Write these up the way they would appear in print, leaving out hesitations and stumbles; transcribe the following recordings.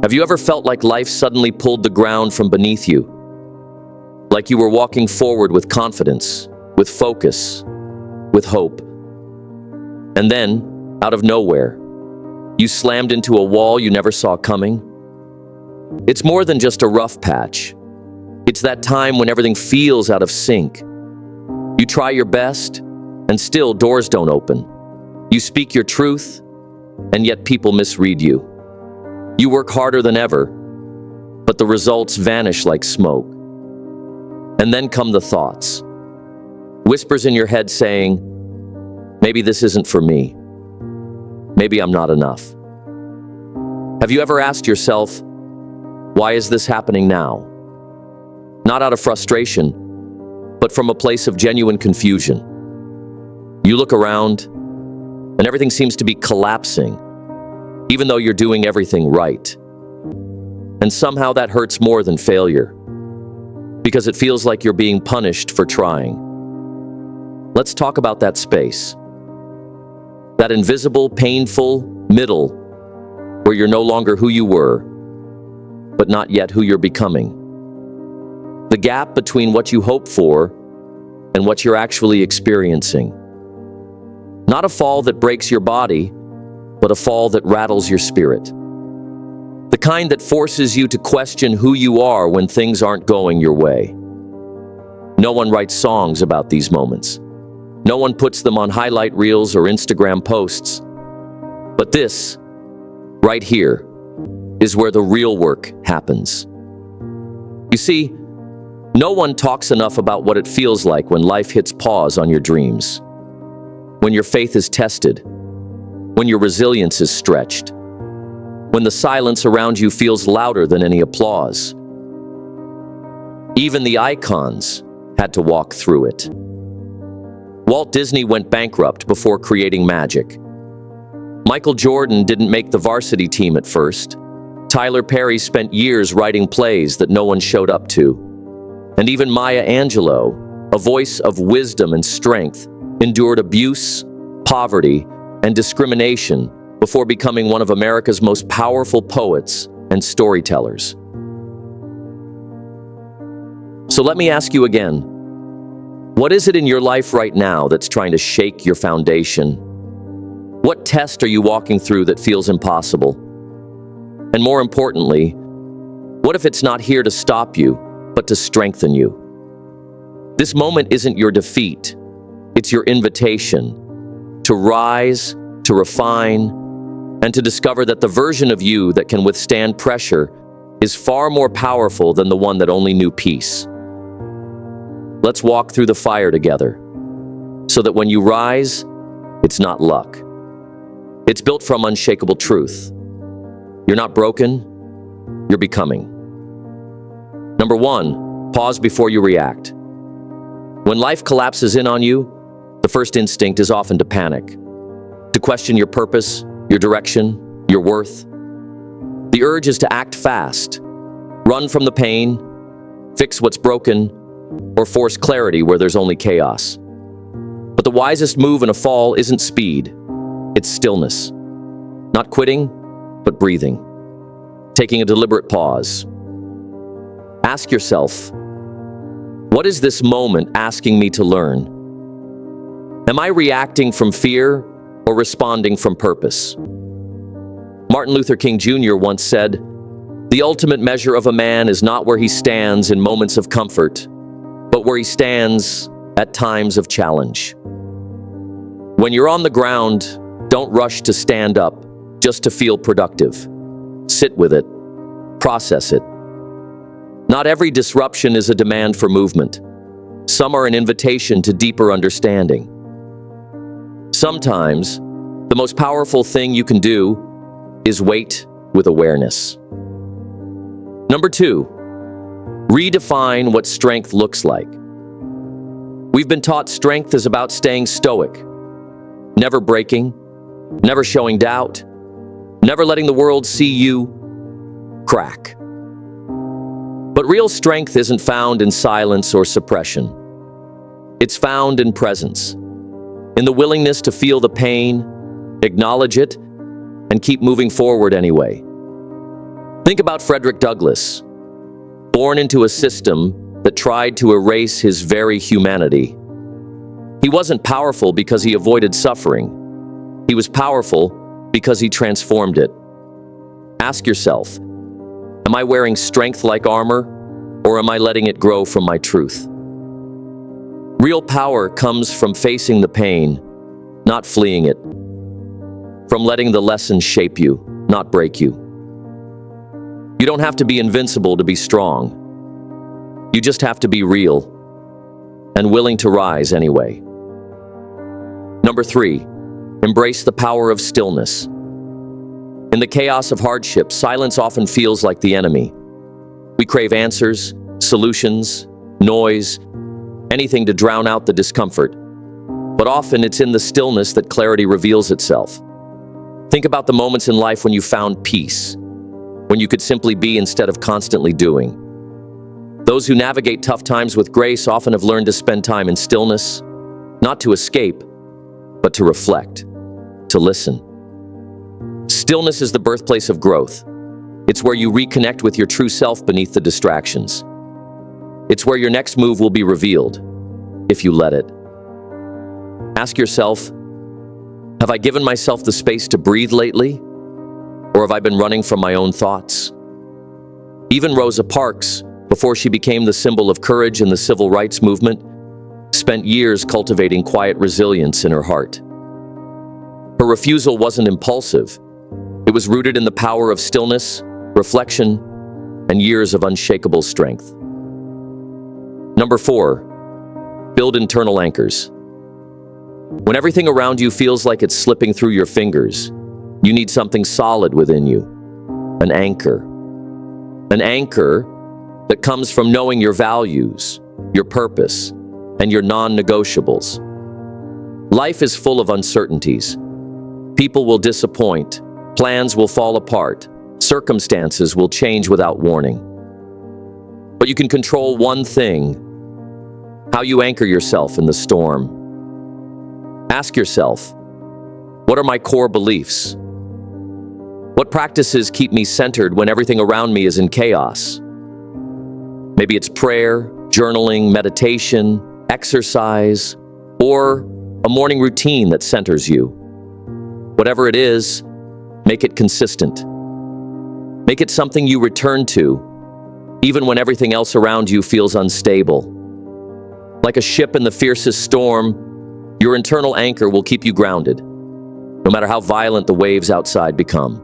Have you ever felt like life suddenly pulled the ground from beneath you? Like you were walking forward with confidence, with focus, with hope. And then, out of nowhere, you slammed into a wall you never saw coming? It's more than just a rough patch. It's that time when everything feels out of sync. You try your best, and still doors don't open. You speak your truth, and yet people misread you. You work harder than ever, but the results vanish like smoke. And then come the thoughts. Whispers in your head saying, maybe this isn't for me. Maybe I'm not enough. Have you ever asked yourself, why is this happening now? Not out of frustration, but from a place of genuine confusion. You look around, and everything seems to be collapsing, even though you're doing everything right. And somehow that hurts more than failure, because it feels like you're being punished for trying. Let's talk about that space. That invisible, painful middle where you're no longer who you were, but not yet who you're becoming. The gap between what you hope for and what you're actually experiencing. Not a fall that breaks your body, but a fall that rattles your spirit. The kind that forces you to question who you are when things aren't going your way. No one writes songs about these moments. No one puts them on highlight reels or Instagram posts. But this, right here, is where the real work happens. You see, no one talks enough about what it feels like when life hits pause on your dreams. When your faith is tested. When your resilience is stretched. When the silence around you feels louder than any applause. Even the icons had to walk through it. Walt Disney went bankrupt before creating magic. Michael Jordan didn't make the varsity team at first. Tyler Perry spent years writing plays that no one showed up to. And even Maya Angelou, a voice of wisdom and strength, endured abuse, poverty, and discrimination before becoming one of America's most powerful poets and storytellers. So let me ask you again, what is it in your life right now that's trying to shake your foundation? What test are you walking through that feels impossible? And more importantly, what if it's not here to stop you, but to strengthen you? This moment isn't your defeat, it's your invitation to rise, to refine, and to discover that the version of you that can withstand pressure is far more powerful than the one that only knew peace. Let's walk through the fire together, so that when you rise, it's not luck. It's built from unshakable truth. You're not broken, you're becoming. Number one, pause before you react. When life collapses in on you, the first instinct is often to panic, to question your purpose, your direction, your worth. The urge is to act fast, run from the pain, fix what's broken, or force clarity where there's only chaos. But the wisest move in a fall isn't speed, it's stillness. Not quitting, but breathing. Taking a deliberate pause. Ask yourself, what is this moment asking me to learn? Am I reacting from fear or responding from purpose? Martin Luther King Jr. once said, "The ultimate measure of a man is not where he stands in moments of comfort, but where he stands at times of challenge." When you're on the ground, don't rush to stand up just to feel productive. Sit with it. Process it. Not every disruption is a demand for movement. Some are an invitation to deeper understanding. Sometimes, the most powerful thing you can do is wait with awareness. Number two, redefine what strength looks like. We've been taught strength is about staying stoic, never breaking, never showing doubt, never letting the world see you crack. But real strength isn't found in silence or suppression. It's found in presence, in the willingness to feel the pain, acknowledge it, and keep moving forward anyway. Think about Frederick Douglass, born into a system that tried to erase his very humanity. He wasn't powerful because he avoided suffering. He was powerful because he transformed it. Ask yourself, am I wearing strength like armor, or am I letting it grow from my truth? Real power comes from facing the pain, not fleeing it. From letting the lessons shape you, not break you. You don't have to be invincible to be strong. You just have to be real and willing to rise anyway. Number 3, embrace the power of stillness. In the chaos of hardship, silence often feels like the enemy. We crave answers, solutions, noise, anything to drown out the discomfort. But often it's in the stillness that clarity reveals itself. Think about the moments in life when you found peace, when you could simply be instead of constantly doing. Those who navigate tough times with grace often have learned to spend time in stillness, not to escape, but to reflect, to listen. Stillness is the birthplace of growth. It's where you reconnect with your true self beneath the distractions. It's where your next move will be revealed, if you let it. Ask yourself, have I given myself the space to breathe lately? Or have I been running from my own thoughts? Even Rosa Parks, before she became the symbol of courage in the civil rights movement, spent years cultivating quiet resilience in her heart. Her refusal wasn't impulsive. It was rooted in the power of stillness, reflection, and years of unshakable strength. Number 4, build internal anchors. When everything around you feels like it's slipping through your fingers, you need something solid within you, an anchor. An anchor that comes from knowing your values, your purpose, and your non-negotiables. Life is full of uncertainties. People will disappoint, plans will fall apart, circumstances will change without warning. But you can control one thing: how you anchor yourself in the storm. Ask yourself, what are my core beliefs? What practices keep me centered when everything around me is in chaos? Maybe it's prayer, journaling, meditation, exercise, or a morning routine that centers you. Whatever it is, make it consistent. Make it something you return to, even when everything else around you feels unstable. Like a ship in the fiercest storm, your internal anchor will keep you grounded, no matter how violent the waves outside become.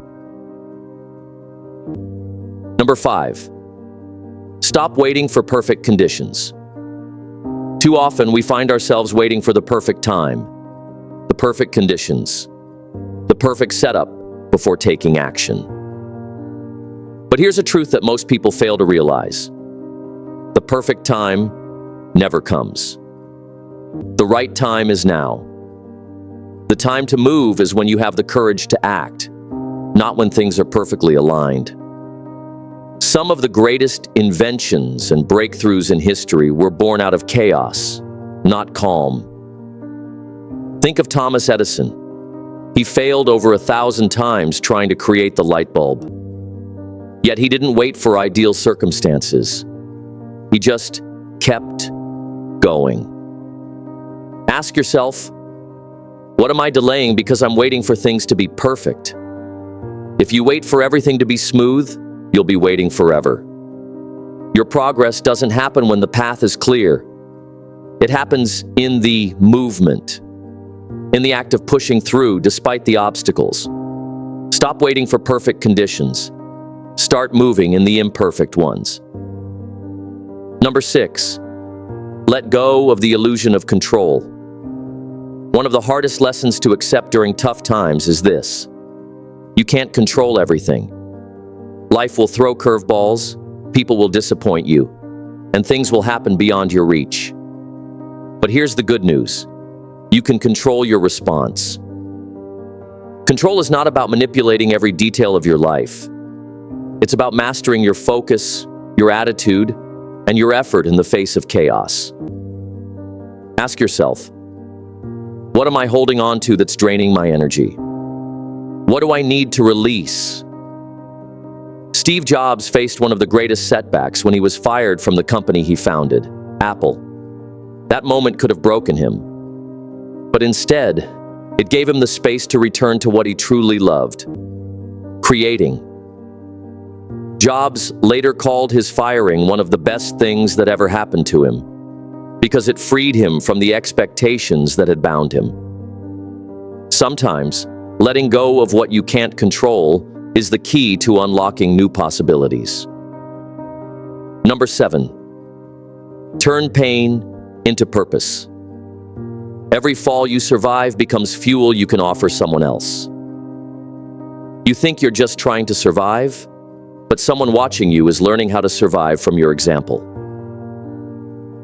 Number 5, stop waiting for perfect conditions. Too often we find ourselves waiting for the perfect time, the perfect conditions, the perfect setup before taking action. But here's a truth that most people fail to realize. The perfect time never comes. The right time is now. The time to move is when you have the courage to act, not when things are perfectly aligned. Some of the greatest inventions and breakthroughs in history were born out of chaos, not calm. Think of Thomas Edison. He failed over 1,000 times trying to create the light bulb. Yet he didn't wait for ideal circumstances. He just kept going. Ask yourself, what am I delaying because I'm waiting for things to be perfect? If you wait for everything to be smooth, you'll be waiting forever. Your progress doesn't happen when the path is clear. It happens in the movement, in the act of pushing through despite the obstacles. Stop waiting for perfect conditions. Start moving in the imperfect ones. Number 6, let go of the illusion of control. One of the hardest lessons to accept during tough times is this: you can't control everything. Life will throw curveballs, people will disappoint you, and things will happen beyond your reach. But here's the good news: you can control your response. Control is not about manipulating every detail of your life. It's about mastering your focus, your attitude, and your effort in the face of chaos. Ask yourself, what am I holding on to that's draining my energy? What do I need to release? Steve Jobs faced one of the greatest setbacks when he was fired from the company he founded, Apple. That moment could have broken him. But instead, it gave him the space to return to what he truly loved: creating. Jobs later called his firing one of the best things that ever happened to him, because it freed him from the expectations that had bound him. Sometimes, letting go of what you can't control is the key to unlocking new possibilities. Number 7. Turn pain into purpose. Every fall you survive becomes fuel you can offer someone else. You think you're just trying to survive, but someone watching you is learning how to survive from your example.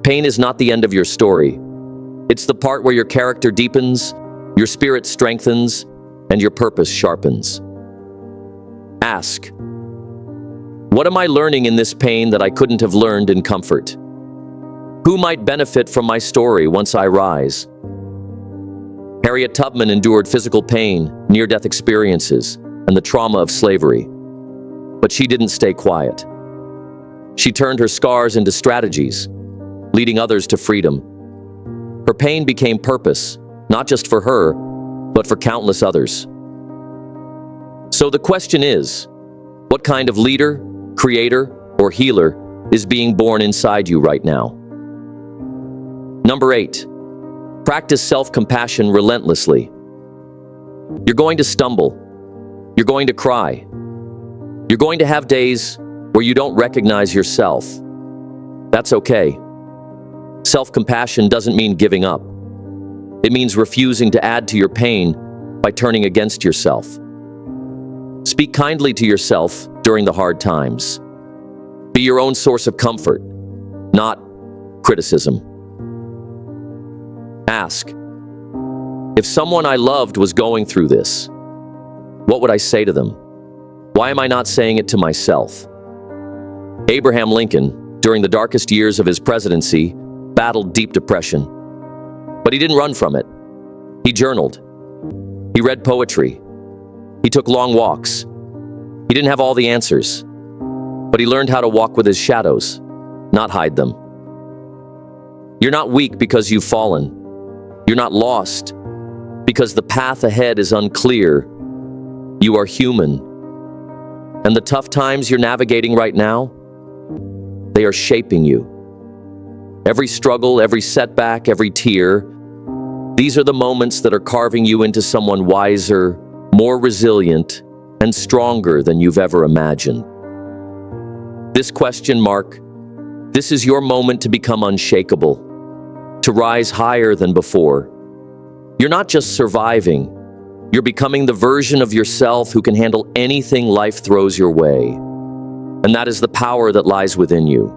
Pain is not the end of your story. It's the part where your character deepens, your spirit strengthens, and your purpose sharpens. Ask, what am I learning in this pain that I couldn't have learned in comfort? Who might benefit from my story once I rise? Harriet Tubman endured physical pain, near-death experiences, and the trauma of slavery. But she didn't stay quiet. She turned her scars into strategies, leading others to freedom. Her pain became purpose, not just for her, but for countless others. So the question is, what kind of leader, creator, or healer is being born inside you right now? Number 8, practice self-compassion relentlessly. You're going to stumble. You're going to cry. You're going to have days where you don't recognize yourself. That's okay. Self-compassion doesn't mean giving up. It means refusing to add to your pain by turning against yourself. Speak kindly to yourself during the hard times. Be your own source of comfort, not criticism. Ask, if someone I loved was going through this, what would I say to them? Why am I not saying it to myself? Abraham Lincoln, during the darkest years of his presidency, battled deep depression. But he didn't run from it. He journaled. He read poetry. He took long walks. He didn't have all the answers, but he learned how to walk with his shadows, not hide them. You're not weak because you've fallen. You're not lost because the path ahead is unclear. You are human. And the tough times you're navigating right now, they are shaping you. Every struggle, every setback, every tear, these are the moments that are carving you into someone wiser, more resilient, and stronger than you've ever imagined. This question mark, this is your moment to become unshakable, to rise higher than before. You're not just surviving, you're becoming the version of yourself who can handle anything life throws your way. And that is the power that lies within you.